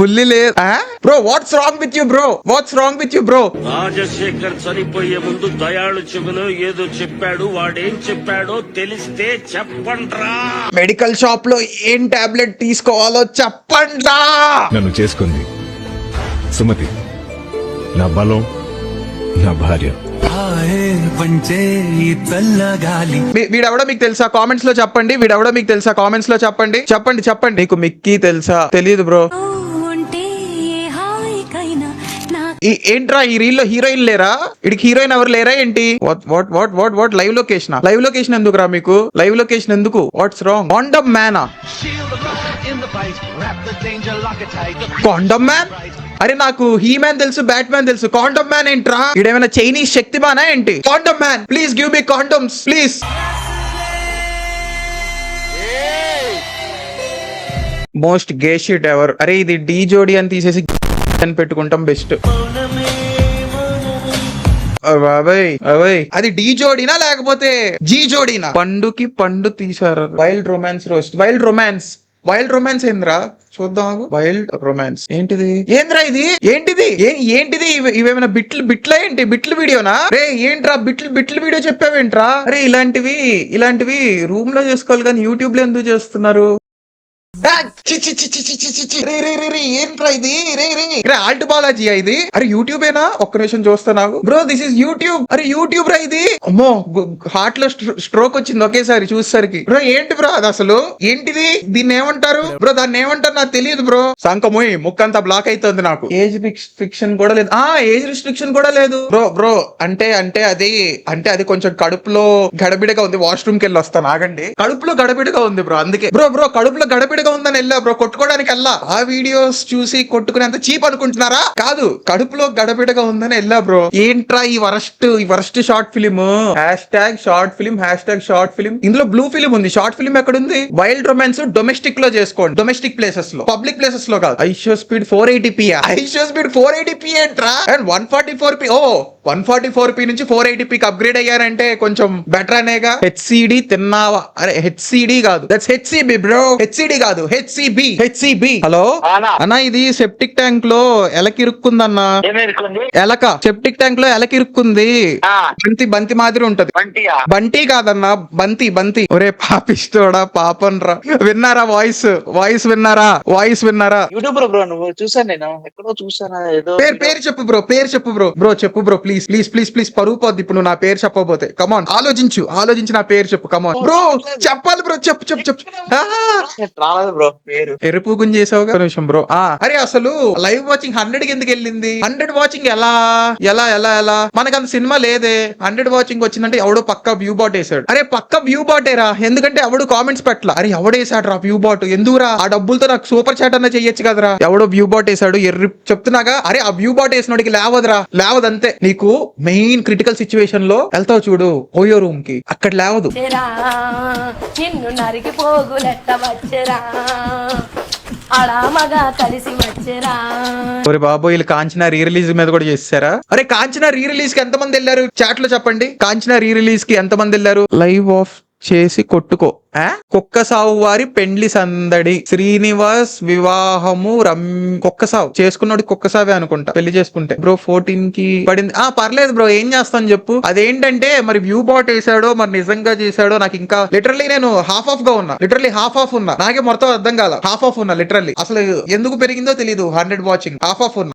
బుల్లి లేదు bro. What's wrong with you bro? What's wrong with you bro? Rajasekhar చనిపోయే ముందు దయాళు చెవిలో ఏదో చెప్పాడు. వాడేం చెప్పాడో తెలిస్తే చెప్పండ్రా. మెడికల్ షాప్ లో ఏం టాబ్లెట్ తీసుకోవాలో చెప్పండ్రా. నన్ను చేసుకుంది సుమతి, నా బలం, నా భార్య. వీడెవడో మీకు తెలుసా? కామెంట్స్ లో చెప్పండి. వీడెవడో మీకు తెలుసా? కామెంట్స్ లో చెప్పండి. చెప్పండి చెప్పండి. నీకు మిక్కీ తెలుసా? తెలియదు బ్రో. ఏంట్రా ఈ రీల్ లో హీరోయిన్ లేరా? ఇడికి హీరోయిన్ ఎవరు లేరా ఏంటి? What live location? Live location ఎందుకు రా మీకు? లైవ్ లొకేషన్ ఎందుకు? What's wrong? కాండమ్ మ్యానా? Condom man? అరే నాకు హీ మ్యాన్ తెలుసు, బ్యాట్ మ్యాన్ తెలుసు, కాండమ్ మ్యాన్ ఏంట్రా? ఇడేమైనా చైనీస్ శక్తిమానా ఏంటి? Condom man please give me condoms please. Most gay shit ever. అరే ఇది డీ జోడి అని తీసేసి అని పెట్టుకుంటాం బెస్ట్. బాబాయ్ అది డీ జోడినా లేకపోతే జీ జోడినా? పండుకి పండు తీసారు. Wild romance roast. Wild romance ఏంద్రా? చూద్దాం. వైల్డ్ రొమాన్స్ ఏంటిది? ఏంద్రా ఇది? ఏంటిది? ఇవేమైనా బిట్ల ఏంటి? బిట్లు వీడియోనా? రే ఏంట్రా బిట్లు వీడియో చెప్పావేంట్రా? అరే ఇలాంటివి రూమ్ లో చేసుకోవాలి కానీ యూట్యూబ్ లో ఎందుకు చేస్తున్నారు? ఏంట్రా ఇది? ఆల్ట్ బాలాజీ ఇది? అరే యూట్యూబేనా? ఒక్క నిమిషం చూస్తా నాకు. Bro this is YouTube. అరే యూట్యూబ్ రా ఇది. అమ్మో హార్ట్ లో స్ట్రోక్ వచ్చింది ఒకేసారి చూసేసరికి. బ్రో ఏంటి బ్రో అది అసలు? ఏంటిది? దీన్ని ఏమంటారు బ్రో? దాన్ని ఏమంటారు నాకు తెలియదు బ్రో. సంకమోయ్ ముక్కంతా బ్లాక్ అవుతుంది నాకు. ఏజ్ రిస్ట్రిక్షన్ కూడా లేదు. ఏజ్ రిస్ట్రిక్షన్ కూడా లేదు బ్రో. అంటే అది కొంచెం కడుపులో గడబిడగా ఉంది. వాష్రూమ్ కి వెళ్ళి వస్తాను ఆగండి. కడుపులో గడబిడగా ఉంది బ్రో, అందుకే. బ్రో కడుపులో గడబిడగా ఉందని వెళ్ళా బ్రో, కొట్టుకోవడానికి వెళ్ళా. ఆ వీడియోస్ చూసి కొట్టుకునేంత చీప్ అనుకుంటున్నారా? కాదు, కడుపులో గడబిడగా ఉందని వెళ్ళా బ్రో. ఏంట్రా ఈ worst short film? Short film ఇందులో బ్లూ ఫిలిం ఉంది. షార్ట్ ఫిలిం ఎక్కడుంది? వైల్డ్ రొమాన్స్ డొమెస్టిక్ లో చేసుకోండి. డొమెస్టిక్ ప్లేసెస్ లో, పబ్లిక్ ప్లేసెస్ లో కాదు. ఐషో స్పీడ్ 480p ఏంట్రా? And 144p. 144p నుంచి 480pకి అప్గ్రేడ్ అయ్యారంటే కొంచెం బెటర్ అనేగా. హెచ్సిడి తిన్నావా? అరే హెచ్సిడి కాదు, దట్స్ హెచ్సిబి బ్రో. హెచ్సిడి కాదు, హెచ్సిబి. హలో అన్నా, ఇది సెప్టిక్ ట్యాంక్ లో ఎలకిరుక్కుందన్నా. ఎలక సెప్టిక్ ట్యాంక్ లో ఎలకిరుక్కుంది. బంతి మాదిరి ఉంటది. బంటి కాదన్నా, బంతి. ఒరే పాపిస్తోడా, పాపం రా. విన్నారా వాయిస్ విన్నారా? యూట్యూబ్ బ్రో నువ్వు చూసాను, నేను ఎక్కడో చూసానా ఏదో. పేరు చెప్పు బ్రో. చెప్పు బ్రో ప్లీజ్ పరుగు పోద్ది ఇప్పుడు నువ్వు నా పేరు చెప్పబోతే. కమాన్ ఆలోచించి నా పేరు చెప్పు. కమాన్ బ్రో, చెప్పాలి బ్రో. చెప్పు. బ్రో పేరు ఎరుపు గుంజేసావుగా నిమిషం బ్రో. అరే అసలు లైవ్ వాచింగ్ 100 కి ఎందుకు వెళ్ళింది? 100 వాచింగ్ ఎలా? మనకు అంత సినిమా లేదే. 100 వాచింగ్ వచ్చిందంటే ఎవడో పక్కా వ్యూ బాట్ వేసాడు. అరే పక్కా వ్యూ బాటేరా, ఎందుకంటే ఎవడు కామెంట్స్ పెట్టల. అరే ఎవడేసాడు రా వ్యూ బాట్? ఎందుకురా? ఆ డబ్బులతో నాకు సూపర్ చాట్ అన్న చెయ్యొచ్చు కదరా. ఎవడో వ్యూ బాట్ వేసాడు. చెప్తున్నాగా. అరే ఆ వ్యూ బాట్ వేసినోడికి లేవదంతే. నీకు మెయిన్ క్రిటికల్ సిచ్యువేషన్ లో వెళ్తావు చూడు ఓయో రూమ్ కి, అక్కడ లేవదు. ఒరే బాబు, వీళ్ళు కాంచనా రీ రిలీజ్ మీద కూడా చేస్తారా? అరే కాంచనా రీ రిలీజ్ కి ఎంత మంది వెళ్ళారు? చాట్ లో చెప్పండి. కాంచనా రీ రిలీజ్ కి ఎంత మంది వెళ్ళారు? లైవ్ ఆఫ్ చేసి కొట్టుకో. కుక్క సావు వారి పెండ్లి సందడి, శ్రీనివాస్ వివాహము కుక్క సావు చేసుకున్నాడు. కుక్క సావే అనుకుంటా పెళ్లి చేసుకుంటే. బ్రో 14 కి పడింది. పర్లేదు బ్రో, ఏం చేస్తాను చెప్పు. అదేంటంటే మరి వ్యూ బాట్ వేసాడో మరి నిజంగా చేశాడో నాకు ఇంకా లిటరల్లీ నేను హాఫ్ ఆఫ్ ఉన్నా. నాకే మొత్తం అర్థం కాల. హాఫ్ ఆఫ్ ఉన్నా లిటరల్లీ. అసలు ఎందుకు పెరిగిందో తెలీదు 100 వాచింగ్. హాఫ్ ఆఫ్ ఉన్నా.